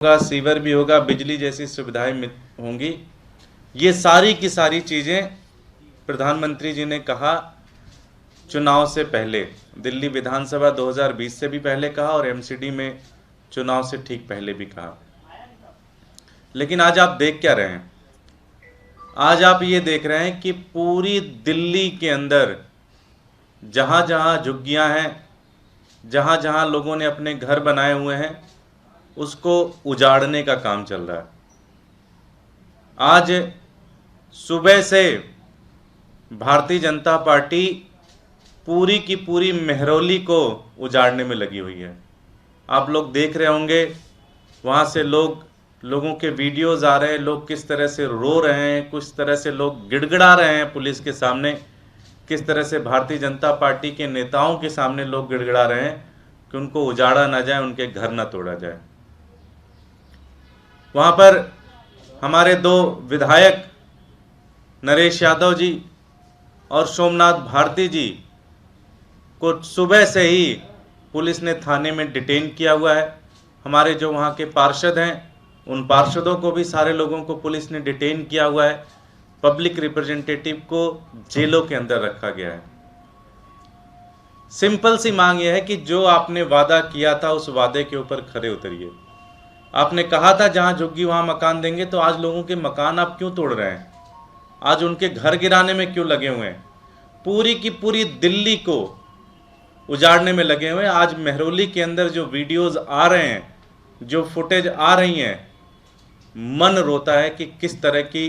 होगा, सीवर भी होगा, बिजली जैसी सुविधाएं होंगी। ये सारी की सारी चीज़ें प्रधानमंत्री जी ने कहा चुनाव से पहले, दिल्ली विधानसभा 2020 से भी पहले कहा और एमसीडी में चुनाव से ठीक पहले भी कहा। लेकिन आज आप देख क्या रहे हैं? आज आप ये देख रहे हैं कि पूरी दिल्ली के अंदर जहां जहां झुग्गियां हैं, जहां जहां लोगों ने अपने घर बनाए हुए हैं, उसको उजाड़ने का काम चल रहा है। आज सुबह से भारतीय जनता पार्टी पूरी की पूरी मेहरौली को उजाड़ने में लगी हुई है। आप लोग देख रहे होंगे, वहाँ से लोगों के वीडियोस आ रहे हैं, लोग किस तरह से रो रहे हैं, किस तरह से लोग गिड़गिड़ा रहे हैं पुलिस के सामने, किस तरह से भारतीय जनता पार्टी के नेताओं के सामने लोग गिड़गिड़ा रहे हैं कि उनको उजाड़ा ना जाए, उनके घर ना तोड़ा जाए। वहाँ पर हमारे दो विधायक नरेश यादव जी और सोमनाथ भारती जी को सुबह से ही पुलिस ने थाने में डिटेन किया हुआ है। हमारे जो वहाँ के पार्षद हैं, उन पार्षदों को भी, सारे लोगों को पुलिस ने डिटेन किया हुआ है। पब्लिक रिप्रेजेंटेटिव को जेलों के अंदर रखा गया है। सिंपल सी मांग यह है कि जो आपने वादा किया था उस वादे के ऊपर खरे उतरिए। आपने कहा था जहां झुग्गी वहां मकान देंगे, तो आज लोगों के मकान आप क्यों तोड़ रहे हैं? आज उनके घर गिराने में क्यों लगे हुए हैं? पूरी की पूरी दिल्ली को उजाड़ने में लगे हुए हैं। आज मेहरौली के अंदर जो वीडियोस आ रहे हैं, जो फुटेज आ रही हैं, मन रोता है कि किस तरह की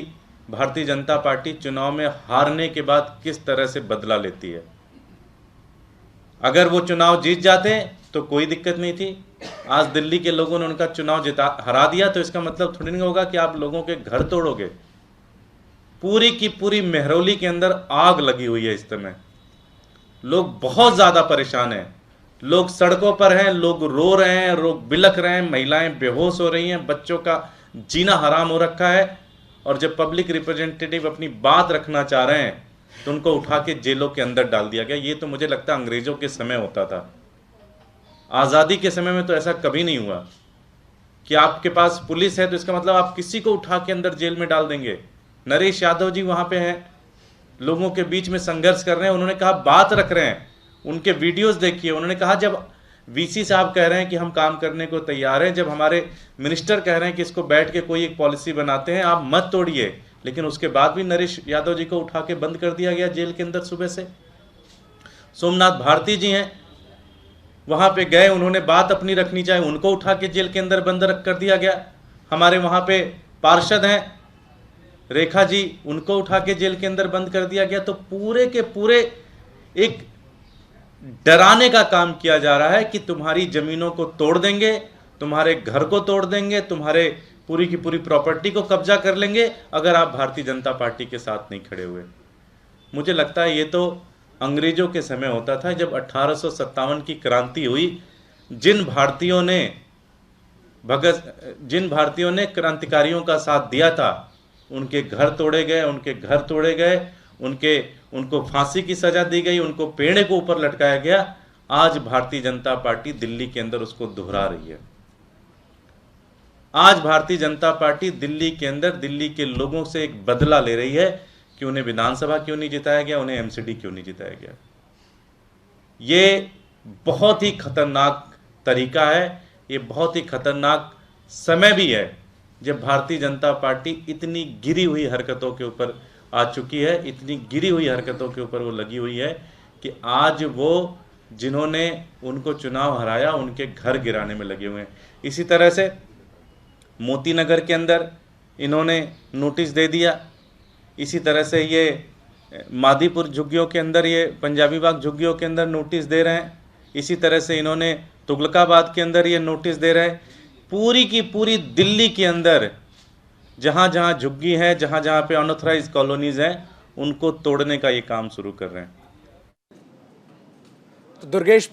भारतीय जनता पार्टी चुनाव में हारने के बाद किस तरह से बदला लेती है। अगर वो चुनाव जीत जाते तो कोई दिक्कत नहीं थी। आज दिल्ली के लोगों ने उनका चुनाव हरा दिया, तो इसका मतलब थोड़ी नहीं होगा कि आप लोगों के घर तोड़ोगे। पूरी की पूरी मेहरौली के अंदर आग लगी हुई है इस समय। लोग बहुत ज़्यादा परेशान हैं, लोग सड़कों पर हैं, लोग रो रहे हैं, लोग बिलख रहे हैं, महिलाएं बेहोश हो रही हैं, बच्चों का जीना हराम हो रखा है। और जब पब्लिक रिप्रेजेंटेटिव अपनी बात रखना चाह रहे हैं तो उनको उठा के जेलों के अंदर डाल दिया गया। ये तो मुझे लगता है अंग्रेजों के समय होता था। आज़ादी के समय में तो ऐसा कभी नहीं हुआ कि आपके पास पुलिस है तो इसका मतलब आप किसी को उठा के अंदर जेल में डाल देंगे। नरेश यादव जी वहाँ पे हैं, लोगों के बीच में संघर्ष कर रहे हैं। उन्होंने कहा बात रख रहे हैं, उनके वीडियोस देखिए। उन्होंने कहा जब वीसी साहब कह रहे हैं कि हम काम करने को तैयार हैं, जब हमारे मिनिस्टर कह रहे हैं कि इसको बैठ के कोई एक पॉलिसी बनाते हैं, आप मत तोड़िए, लेकिन उसके बाद भी नरेश यादव जी को उठा के बंद कर दिया गया जेल के अंदर सुबह से। सोमनाथ भारती जी हैं, वहाँ पे गए, उन्होंने बात अपनी रखनी चाहिए, उनको उठा के जेल के अंदर बंद रख कर दिया गया। हमारे वहाँ पे पार्षद हैं रेखा जी, उनको उठा के जेल के अंदर बंद कर दिया गया। तो पूरे के पूरे एक डराने का काम किया जा रहा है कि तुम्हारी जमीनों को तोड़ देंगे, तुम्हारे घर को तोड़ देंगे, तुम्हारे पूरी की पूरी प्रॉपर्टी को कब्जा कर लेंगे अगर आप भारतीय जनता पार्टी के साथ नहीं खड़े हुए। मुझे लगता है ये तो अंग्रेजों के समय होता था, जब 1857 की क्रांति हुई। जिन भारतीयों ने क्रांतिकारियों का साथ दिया था, उनके घर तोड़े गए, उनको फांसी की सजा दी गई, उनको पेड़ को ऊपर लटकाया गया। आज भारतीय जनता पार्टी दिल्ली के अंदर उसको दोहरा रही है। आज भारतीय जनता पार्टी दिल्ली के अंदर दिल्ली के लोगों से एक बदला ले रही है कि उन्हें विधानसभा क्यों नहीं जिताया गया, उन्हें एमसीडी क्यों नहीं जिताया गया। ये बहुत ही खतरनाक तरीका है, ये बहुत ही खतरनाक समय भी है जब भारतीय जनता पार्टी इतनी गिरी हुई हरकतों के ऊपर आ चुकी है, इतनी गिरी हुई हरकतों के ऊपर वो लगी हुई है कि आज वो जिन्होंने उनको चुनाव हराया उनके घर गिराने में लगे हुए हैं। इसी तरह से मोती नगर के अंदर इन्होंने नोटिस दे दिया, इसी तरह से ये मादीपुर झुग्गियों के अंदर, ये पंजाबी बाग झुग्गियों के अंदर नोटिस दे रहे हैं, इसी तरह से इन्होंने तुगलकाबाद के अंदर ये नोटिस दे रहे हैं। पूरी की पूरी दिल्ली के अंदर जहाँ जहाँ झुग्गी है, जहाँ जहाँ पे अनऑथराइज कॉलोनीज हैं, उनको तोड़ने का ये काम शुरू कर रहे हैं। दुर्गेश